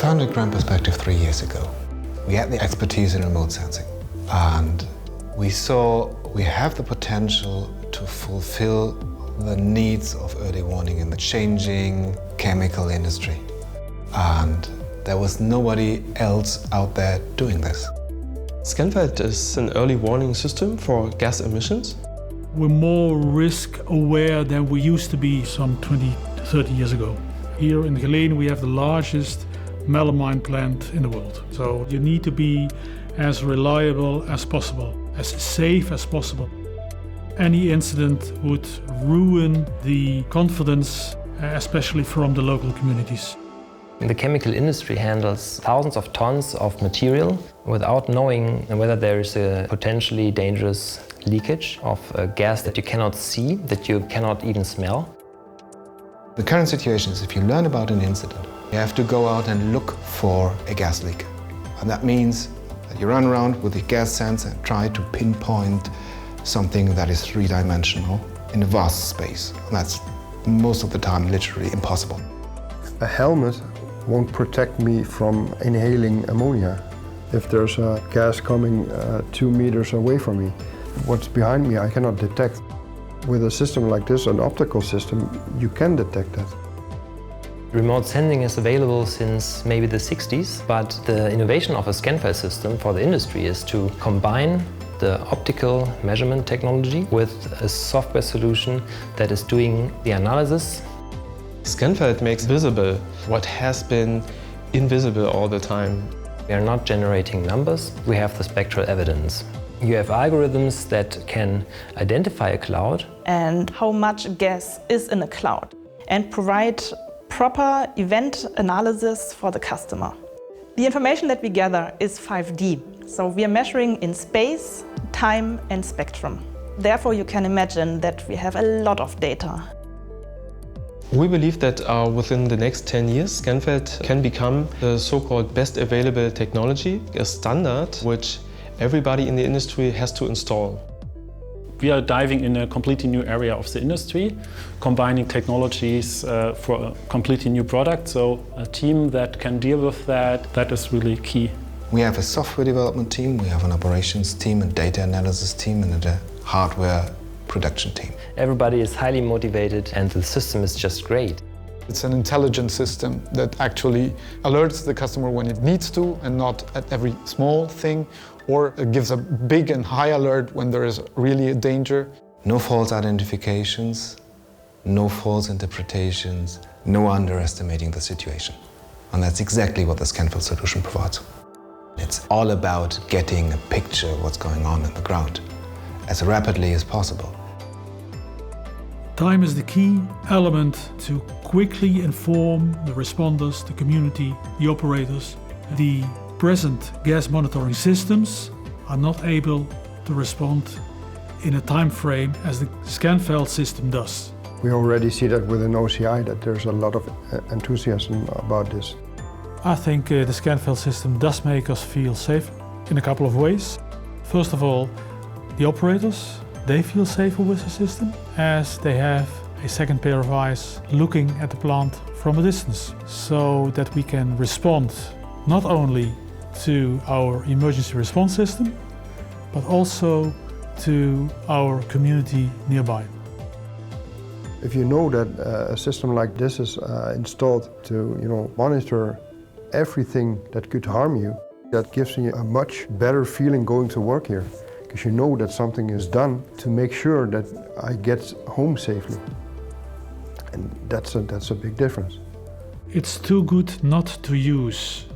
founded Ground Perspective 3 years ago. We had the expertise in remote sensing, and we saw we have the potential to fulfill the needs of early warning in the changing chemical industry. And there was nobody else out there doing this. Scanfeld is an early warning system for gas emissions. We're more risk aware than we used to be some 20 to 30 years ago. Here in Geleen we have the largest melamine plant in the world. So you need to be as reliable as possible, as safe as possible. Any incident would ruin the confidence, especially from the local communities. The chemical industry handles thousands of tons of material without knowing whether there is a potentially dangerous leakage of a gas that you cannot see, that you cannot even smell. The current situation is if you learn about an incident, you have to go out and look for a gas leak. And that means that you run around with a gas sensor and try to pinpoint something that is three-dimensional in a vast space. And that's most of the time literally impossible. A helmet won't protect me from inhaling ammonia. If there's a gas coming 2 meters away from me, what's behind me I cannot detect. With a system like this, an optical system, you can detect that. Remote sensing is available since maybe the 60s, but the innovation of a scanfeld system for the industry is to combine the optical measurement technology with a software solution that is doing the analysis. Scanfeld makes visible what has been invisible all the time. We are not generating numbers, we have the spectral evidence. You have algorithms that can identify a cloud and how much gas is in a cloud and provide proper event analysis for the customer. The information that we gather is 5D, so we are measuring in space, time and spectrum. Therefore, you can imagine that we have a lot of data. We believe that within the next 10 years, Scanfeld can become the so-called best available technology, a standard which everybody in the industry has to install. We are diving in a completely new area of the industry, combining technologies for a completely new product. So a team that can deal with that is really key. We have a software development team, we have an operations team, a data analysis team, and a hardware production team. Everybody is highly motivated and the system is just great. It's an intelligent system that actually alerts the customer when it needs to and not at every small thing, or it gives a big and high alert when there is really a danger. No false identifications, no false interpretations, no underestimating the situation. And that's exactly what the Scanfeld solution provides. It's all about getting a picture of what's going on in the ground as rapidly as possible. Time is the key element to quickly inform the responders, the community, the operators. The present gas monitoring systems are not able to respond in a time frame as the Scanfeld system does. We already see that with an OCI, that there's a lot of enthusiasm about this. I think the Scanfeld system does make us feel safer in a couple of ways. First of all, the operators, they feel safer with the system as they have a second pair of eyes looking at the plant from a distance, so that we can respond not only to our emergency response system, but also to our community nearby. If you know that a system like this is installed to monitor everything that could harm you, that gives you a much better feeling going to work here. Because you know that something is done to make sure that I get home safely. And that's a big difference. It's too good not to use